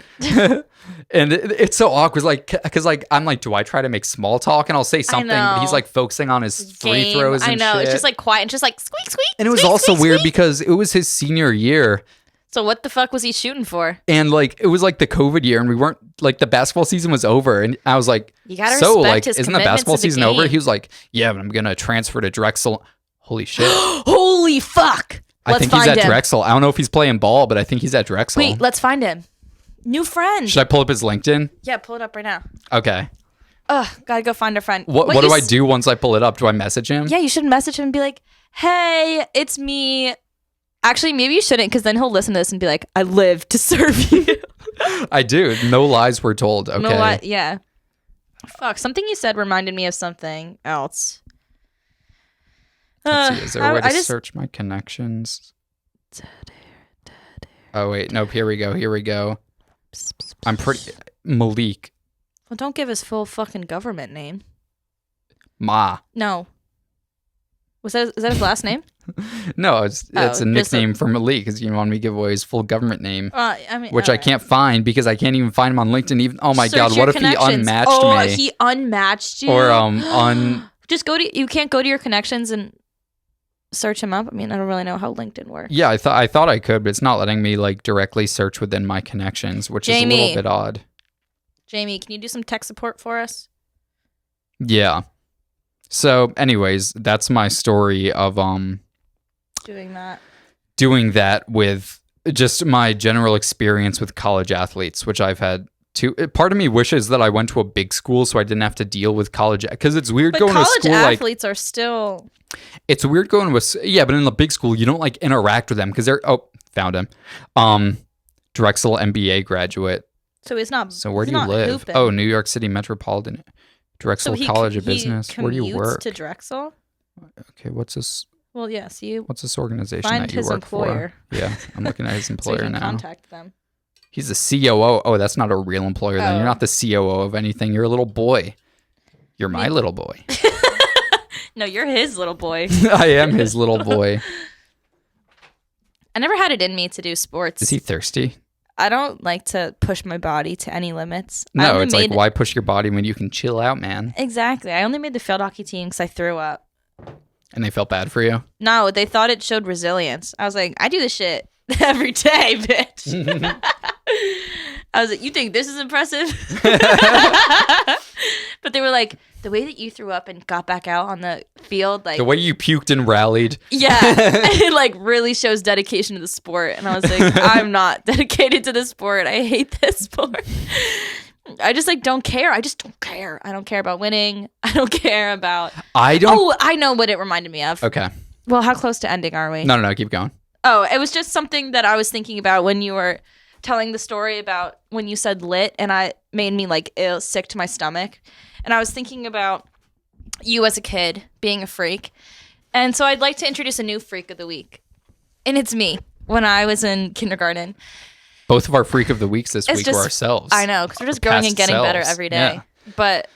And it's so awkward, like, because like I'm like, do I try to make small talk? And I'll say something, but he's like focusing on his free throws. And I know. shit. It's just like quiet and just like squeak, squeak. And it was also weird because it was his senior year. So what the fuck was he shooting for? And like it was like the COVID year, and we weren't like the basketball season was over, and I was like, you gotta so respect like, his isn't the commitments basketball to the season game. over? He was like, yeah, but I'm gonna transfer to Drexel. Holy shit! Holy fuck! I think he's at Drexel. I don't know if he's playing ball, but I think he's at Drexel. Wait, let's find him. New friend. Should I pull up his LinkedIn? Yeah, pull it up right now. Okay. Ugh, gotta go find our friend. What do I do once I pull it up? Do I message him? Yeah, you should message him and be like, hey, it's me. Actually, maybe you shouldn't, because then he'll listen to this and be like, I live to serve you. I do. No lies were told. Okay. No yeah. Fuck, something you said reminded me of something else. Let's see, is there a way to search my connections? Oh, wait. Nope. Here we go. I'm pretty... Malik. Well, don't give his full fucking government name. Ma. No. Is that his last name? No, it's a nickname for Malik because you want me to give away his full government name, which I can't find because I can't even find him on LinkedIn. Even God, what if he unmatched me? Oh, he unmatched you, or just go to. You can't go to your connections and search him up. I mean, I don't really know how LinkedIn works. Yeah, I thought I could, but it's not letting me like directly search within my connections, which is a little bit odd. Jamie, can you do some tech support for us? Yeah. So, anyways, that's my story of doing that with just my general experience with college athletes, which I've had to. Part of me wishes that I went to a big school so I didn't have to deal with college, because it's weird going to a school like college athletes are still. It's weird going to but in the big school you don't like interact with them because they're found him, Drexel MBA graduate. So he's not. So where do you live? Hooping. Oh, New York City Metropolitan. Drexel College of Business. Where do you work? To Drexel. Okay, what's this? Well, yes, What's this organization find that you his work employer. For? Yeah, I'm looking at his employer so you can now. Contact them. He's the COO. Oh, that's not a real employer. Then you're not the COO of anything. You're a little boy. You're my little boy. No, you're his little boy. I am his little boy. I never had it in me to do sports. Is he thirsty? I don't like to push my body to any limits. No, it's like, why push your body when you can chill out, man? Exactly. I only made the field hockey team because I threw up. And they felt bad for you? No, they thought it showed resilience. I was like, I do this shit every day, bitch. I was like, you think this is impressive? But they were like, the way that you threw up and got back out on the field, like The way you puked and rallied. yeah, it like really shows dedication to the sport. And I was like, I'm not dedicated to this sport. I hate this sport. I just like don't care. I just don't care. I don't care about winning. I don't care about. Oh, I know what it reminded me of. Okay. Well, how close to ending are we? No, keep going. Oh, it was just something that I was thinking about when you were telling the story about when you said lit, and I made me like ill, sick to my stomach. And I was thinking about you as a kid being a freak. And so I'd like to introduce a new freak of the week. And it's me when I was in kindergarten. Both of our freak of the weeks this week were ourselves. I know, because we're just growing and getting better every day. Yeah. But,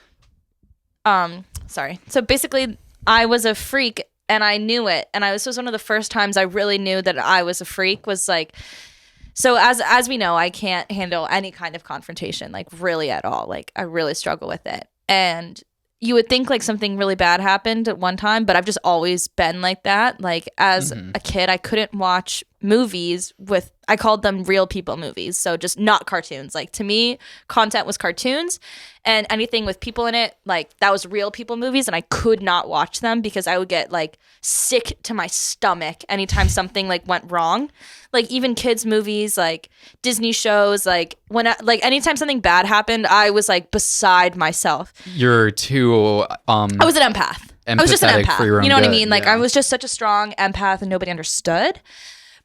sorry. So basically, I was a freak and I knew it. And this was one of the first times I really knew that I was a freak. Was like, so as we know, I can't handle any kind of confrontation, like really at all. Like I really struggle with it. And you would think like something really bad happened at one time, but I've just always been like that. Like as a kid, I couldn't watch movies I called them real people movies. So just not cartoons. Like to me, content was cartoons, and anything with people in it, like that was real people movies, and I could not watch them because I would get like sick to my stomach anytime something like went wrong. Like even kids movies, like Disney shows, like like anytime something bad happened, I was like beside myself. You're too I was an empath. I was just an empath. For your own you know what I good, mean? Like I was just such a strong empath and nobody understood.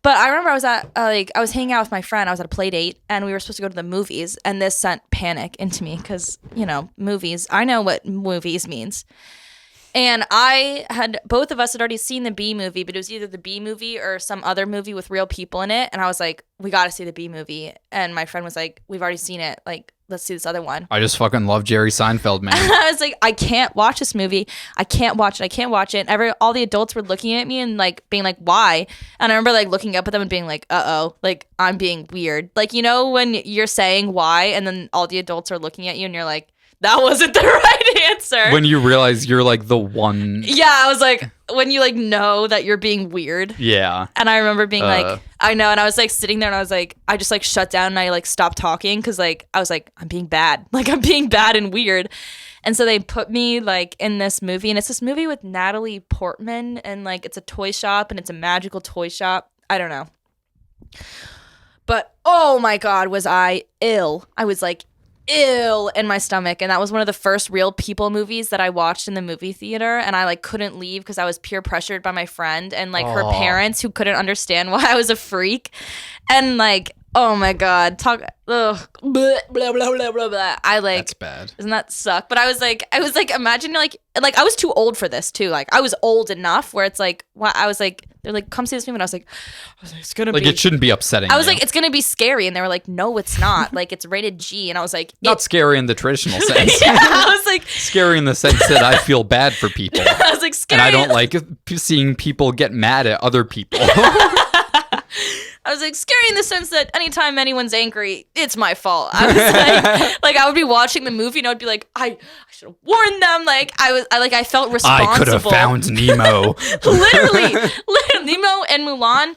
But I remember I was at I was hanging out with my friend. I was at a play date and we were supposed to go to the movies, and this sent panic into me because, movies. I know what movies means. And both of us had already seen the B movie, but it was either the B movie or some other movie with real people in it. And I was like, we got to see the B movie. And my friend was like, we've already seen it. Like, let's see this other one. I just fucking love Jerry Seinfeld, man. I was like, I can't watch this movie. I can't watch it. I can't watch it. And all the adults were looking at me and like being like, why? And I remember like looking up at them and being like, uh-oh, like I'm being weird. Like, when you're saying why and then all the adults are looking at you and you're like, that wasn't the right answer. When you realize you're like the one. Yeah, I was like, when you like know that you're being weird. Yeah. And I remember being like, I know. And I was like sitting there and I was like, I just like shut down and I like stopped talking because like I was like, I'm being bad. Like I'm being bad and weird. And so they put me like in this movie, and it's this movie with Natalie Portman, and like it's a toy shop and it's a magical toy shop. I don't know. But oh my God, was I ill. I was like ill in my stomach, and that was one of the first real people movies that I watched in the movie theater, and I like couldn't leave because I was peer pressured by my friend and like her parents who couldn't understand why I was a freak. And like, oh my God, blah, blah, blah, blah, blah, blah. I like, that's bad. Doesn't that suck? But I was like imagining like I was too old for this too. Like I was old enough where it's like, I was like, they're like, come see this movie. And I was like, it's going to be. Like, it shouldn't be upsetting. I was like, it's going to be scary. And they were like, no, it's not. Like, it's rated G. And I was like, not scary in the traditional sense. Yeah, I was like, scary in the sense that I feel bad for people. I was like, scary. And I don't like seeing people get mad at other people. I was like, scary in the sense that anytime anyone's angry, it's my fault. I was like I would be watching the movie and I would be like, I should have warned them. Like I felt responsible. I could have found Nemo. Literally, Nemo and Mulan.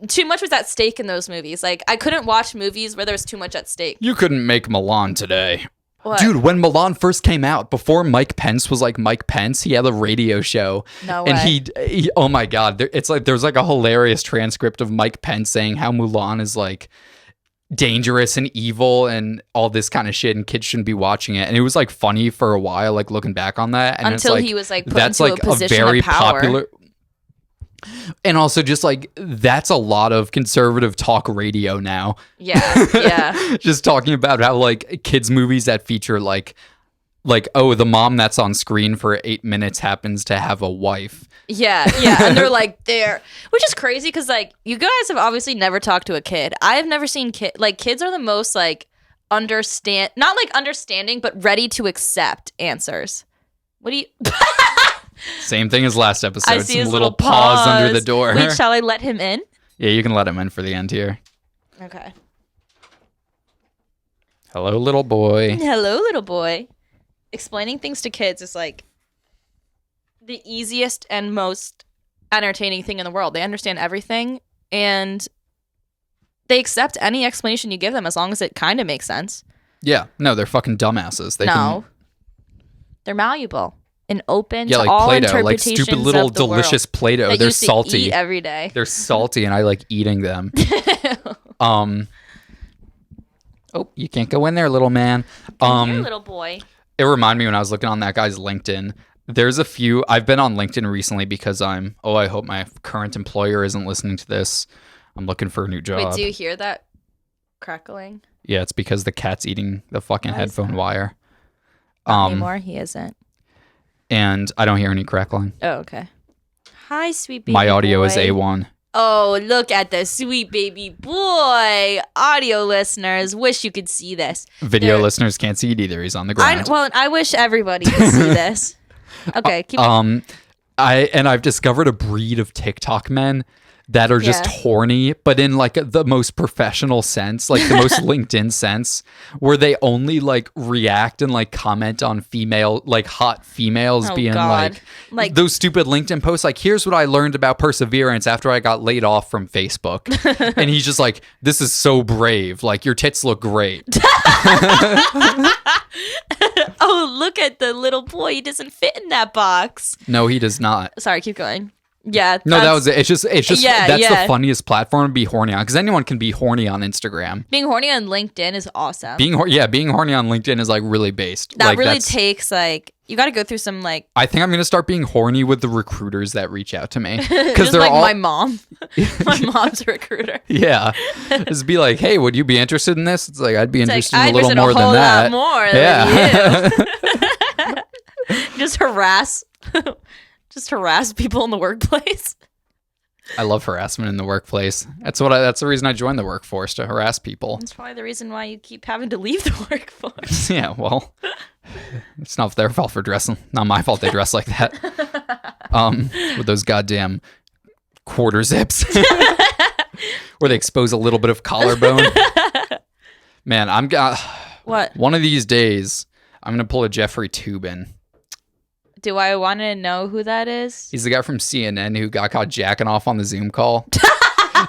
Too much was at stake in those movies. Like I couldn't watch movies where there was too much at stake. You couldn't make Milan today. What? Dude, when Milan first came out, before Mike Pence was like Mike Pence, he had a radio show. No way. And he oh my God, it's like there's like a hilarious transcript of Mike Pence saying how Mulan is like dangerous and evil and all this kind of shit, and kids shouldn't be watching it. And it was like funny for a while, like looking back on that. And until it's, like, he was like put that's into like a position very of power. Popular. And also just like that's a lot of conservative talk radio now. Yeah. Just talking about how like kids movies that feature like oh, the mom that's on screen for 8 minutes happens to have a wife. Yeah. And they're like there, which is crazy because like you guys have obviously never talked to a kid. I've never seen kids are the most like not like understanding, but ready to accept answers. What do you Same thing as last episode. I see some his little pause under the door. Wait, shall I let him in? Yeah, you can let him in for the end here. Okay. Hello, little boy. Hello, little boy. Explaining things to kids is like the easiest and most entertaining thing in the world. They understand everything and they accept any explanation you give them as long as it kind of makes sense. Yeah. No, they're fucking dumbasses. They're They're malleable and open Yeah, to like all Play-Doh, like interpretations stupid little of the delicious world Play-Doh. that you They're used to salty. eat every day. They're salty, and I like eating them. Oh, you can't go in there, little man. Come here, little boy. It reminded me when I was looking on that guy's LinkedIn. There's a few. I've been on LinkedIn recently because I hope my current employer isn't listening to this. I'm looking for a new job. Wait, do you hear that crackling? Yeah, it's because the cat's eating the fucking headphone wire. Not anymore. He isn't. And I don't hear any crackling. Oh, okay. Hi, sweet baby My audio boy. is A1. Oh, look at the sweet baby boy. Audio listeners, wish you could see this. Video listeners can't see it either. He's on the ground. I wish everybody could see this. Okay, keep I've discovered a breed of TikTok men that are just horny, but in like the most professional sense, like the most LinkedIn sense, where they only like react and like comment on female, like hot females being like those stupid LinkedIn posts. Like, here's what I learned about perseverance after I got laid off from Facebook. And he's just like, this is so brave. Like, your tits look great. Oh, look at the little boy. He doesn't fit in that box. No, he does not. Sorry, keep going. Yeah. No, that was it. It's just that's the funniest platform to be horny on, because anyone can be horny on Instagram. Being horny on LinkedIn is awesome. Being horny on LinkedIn is like really based. That like, really takes like, you got to go through some like. I think I'm gonna start being horny with the recruiters that reach out to me, because they're like all my mom. My mom's a recruiter. Yeah, just be like, hey, would you be interested in this? It's like, I'd be interested in a I'd little more than that. Than you. Just harass people in the workplace. I love harassment in the workplace. That's the reason I joined the workforce, to harass people. That's probably the reason why you keep having to leave the workforce. Yeah, well, it's not their fault for dressing. Not my fault they dress like that. With those goddamn quarter zips, where they expose a little bit of collarbone. Man, What? One of these days, I'm gonna pull a Jeffrey Toobin. Do I want to know who that is? He's the guy from CNN who got caught jacking off on the Zoom call.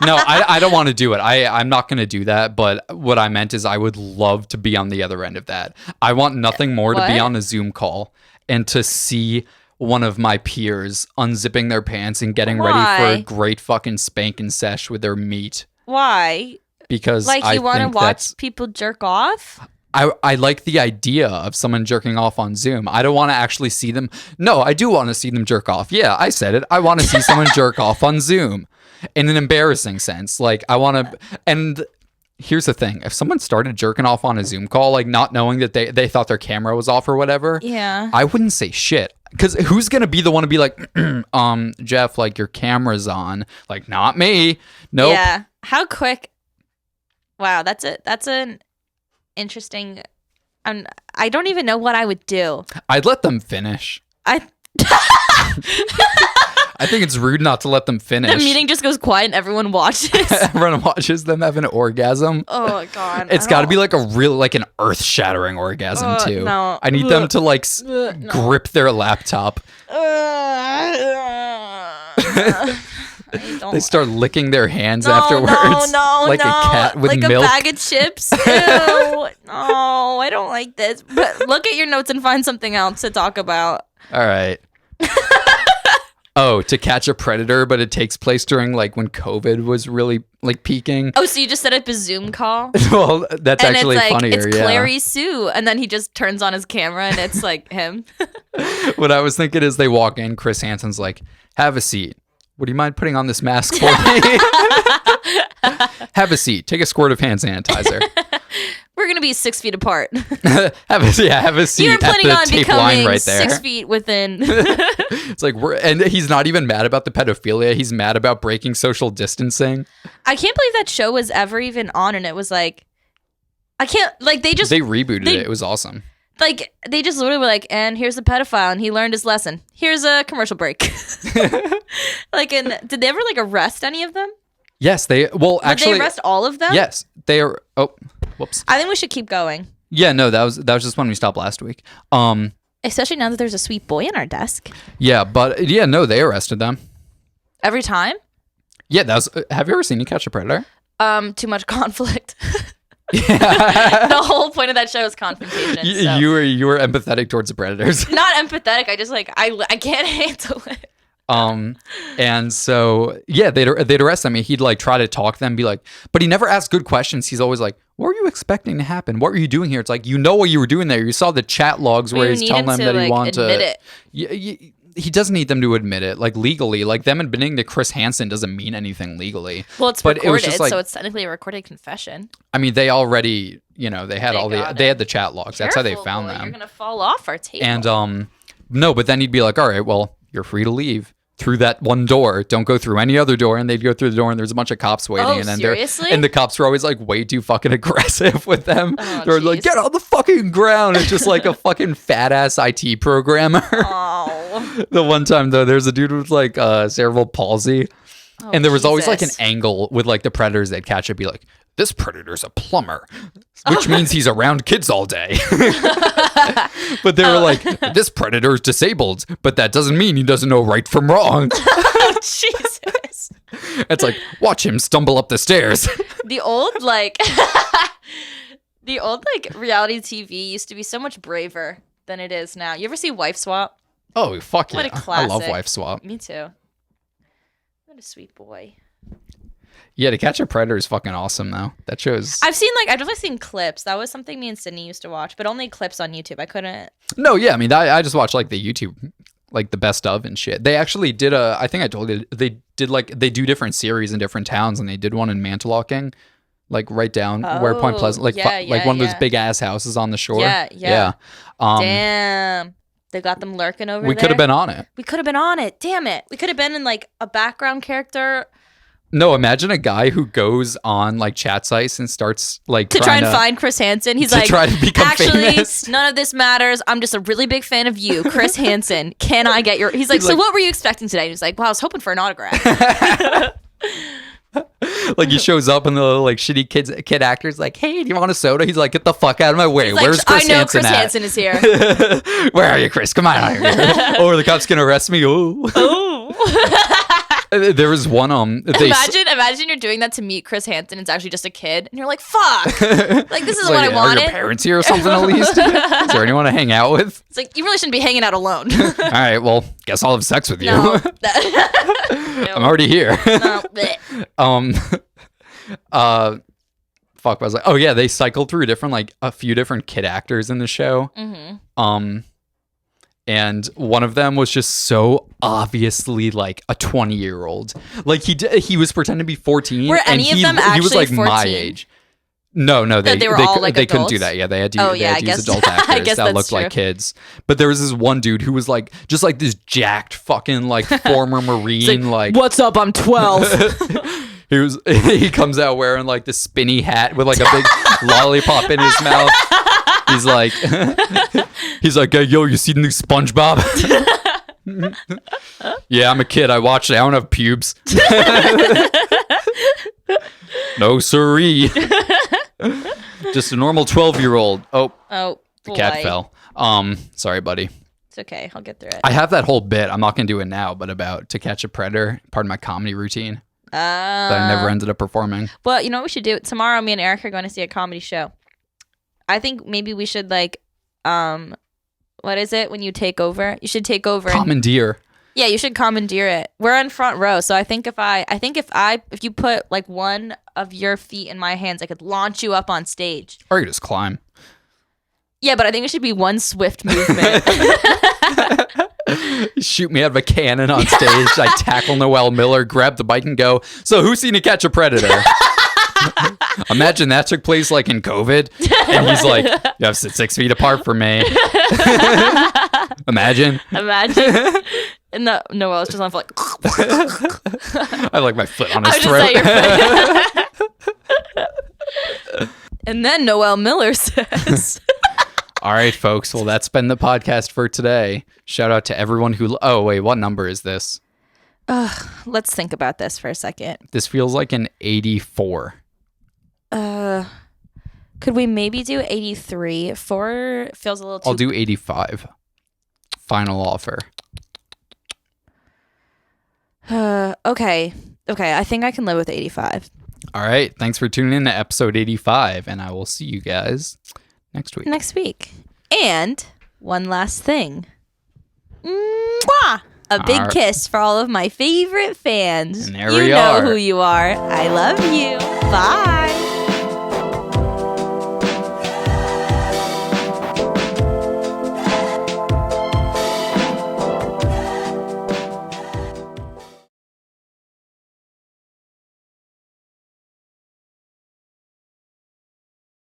No, I don't want to do it. I'm not going to do that. But what I meant is I would love to be on the other end of that. I want nothing more to be on a Zoom call and to see one of my peers unzipping their pants and getting ready for a great fucking spanking sesh with their meat. Why? Because you want to watch people jerk off? I like the idea of someone jerking off on Zoom. I don't want to actually see them. No, I do want to see them jerk off. Yeah, I said it. I want to see someone jerk off on Zoom in an embarrassing sense. Like, I want to. And here's the thing. If someone started jerking off on a Zoom call, like not knowing that they thought their camera was off or whatever, yeah, I wouldn't say shit. Because who's going to be the one to be like, Jeff, like your camera's on. Like, not me. Nope. Yeah. How quick. Wow, that's an interesting. I don't even know what I would do. I'd let them finish. I think it's rude not to let them finish. The meeting just goes quiet and everyone watches. Everyone watches them have an orgasm. Oh god. It's got to be like an earth-shattering orgasm too. No. I need them to like grip their laptop. They start licking their hands afterwards. Like a cat with like milk. A bag of chips. Ew. No, I don't like this. But look at your notes and find something else to talk about. All right. Oh, To Catch a Predator, but it takes place during like when COVID was really like peaking. Oh, so you just set up a Zoom call? Well, that's and actually it's like, funnier. It's Clary Sue, and then he just turns on his camera, and it's like him. What I was thinking is they walk in, Chris Hansen's like, "Have a seat. Would you mind putting on this mask for me?" Have a seat. Take a squirt of hand sanitizer. We're gonna be 6 feet apart. have a seat. You're planning on tape becoming line right there. 6 feet within. It's like and he's not even mad about the pedophilia. He's mad about breaking social distancing. I can't believe that show was ever even on, and it was like, I can't like they rebooted it. It was awesome. Like they just literally were like, and here's the pedophile, and he learned his lesson. Here's a commercial break. Like, and did they ever like arrest any of them? Yes, actually, did they arrest all of them? Yes, they are. Oh, whoops. I think we should keep going. Yeah, no, that was just when we stopped last week. Especially now that there's a sweet boy in our desk. Yeah, but yeah, no, they arrested them every time. Yeah, that was. Have you ever seen To Catch a Predator? Too much conflict. Yeah. The whole point of that show is confrontation. So. You were empathetic towards the predators. Not empathetic. I just like I can't handle it. And so yeah, they'd arrest them and he'd like try to talk to them, be like, but he never asked good questions. He's always like, what were you expecting to happen? What were you doing here? It's like, you know what you were doing there. You saw the chat logs where he's telling them that he wanted to admit it. He doesn't need them to admit it, like legally. Like them admitting to Chris Hansen doesn't mean anything legally. Well, it's recorded, so it's technically a recorded confession. I mean, they already, they had they had the chat logs. Careful, that's how they found boy, them. You're gonna fall off our table. And no, but then he'd be like, all right, well, you're free to leave through that one door. Don't go through any other door. And they'd go through the door and there's a bunch of cops waiting. And then seriously? And the cops were always like way too fucking aggressive with them. Oh, They're like, get on the fucking ground. It's just like a fucking fat ass IT programmer. Oh. The one time though, there's a dude with like cerebral palsy. Oh, and there was always like an Jesus. angle with like the predators they'd catch it, be like, this predator's a plumber, which means he's around kids all day. But they were like, this predator's disabled, but that doesn't mean he doesn't know right from wrong. Oh, Jesus. It's like, watch him stumble up the stairs. The old reality TV used to be so much braver than it is now. You ever see Wife Swap? Oh, fuck What yeah. a classic. I love Wife Swap. Me too. What a sweet boy. Yeah, To Catch a Predator is fucking awesome, though. That show's... I've definitely seen clips. That was something me and Sydney used to watch, but only clips on YouTube. I couldn't. No, yeah, I mean, I just watched like the YouTube, like the best of and shit. They actually did I think I told you, they do different series in different towns, and they did one in Mantalocking, like right down where Point Pleasant, like one of those big ass houses on the shore. Yeah. Damn. They got them lurking over there. We could have been on it. We could have been on it. Damn it. We could have been in like a background character. No, imagine a guy who goes on like chat sites and starts like to try and find Chris Hansen. He's like, try to become actually, famous. None of this matters. I'm just a really big fan of you, Chris Hansen. Can I get your... He's like, so what were you expecting today? And he's like, well, I was hoping for an autograph. Like he shows up and the like shitty kid actor's like, hey, do you want a soda? He's like, get the fuck out of my way. He's like, Where's Chris I know Hansen Chris at? Hansen is here. Where are you, Chris? Come on out here. Or the cops gonna arrest me. There was one imagine you're doing that to meet Chris Hansen. It's actually just a kid, and you're like, "Fuck! Like this is what I wanted." Are your parents here or something? At least, is there anyone to hang out with? It's like you really shouldn't be hanging out alone. All right, well, guess I'll have sex with you. No. I'm already here. No. Fuck. I was like, oh yeah, they cycled through a few different kid actors in the show. Mm-hmm. And one of them was just so obviously like a 20-year-old. Like he was pretending to be 14. Were any of them actually he was like 14? my age. No, they were all like they couldn't adults? do that. Yeah, they had to, use adult I actors guess that that's looked true. like kids. But there was this one dude who was like just like this jacked fucking like former Marine. like what's up? I'm 12. he comes out wearing like this spinny hat with like a big lollipop in his mouth. He's like, hey, yo, you see the new SpongeBob? Yeah, I'm a kid. I watched it. I don't have pubes. No siree. Just a normal 12-year-old. Oh, the cat fell. Sorry, buddy. It's okay. I'll get through it. I have that whole bit. I'm not gonna do it now, but about To Catch a Predator, part of my comedy routine that I never ended up performing. Well, you know what we should do? Tomorrow, me and Eric are going to see a comedy show. I think maybe we should what is it when you take over? You should take over. Commandeer. Yeah, you should commandeer it. We're in front row, so I think if you put like one of your feet in my hands, I could launch you up on stage. Or you just climb. Yeah, but I think it should be one swift movement. Shoot me out of a cannon on stage. I tackle Noel Miller, grab the bike, and go. So who's seen To Catch a Predator? Imagine that took place like in COVID, and he's like, "You have to sit 6 feet apart from me." Imagine. And Noel's just on like. I like my foot on his throat. And then Noel Miller says. All right, folks. Well, that's been the podcast for today. Shout out to everyone who... Oh, wait. What number is this? Let's think about this for a second. This feels like an 84. Could we maybe do 83? 4 feels a little too... I'll do 85. Final offer. Okay. I think I can live with 85. All right. Thanks for tuning in to episode 85, and I will see you guys next week. And one last thing. Mwah! A big kiss for all of my favorite fans. And there we are. You know who you are. I love you. Bye.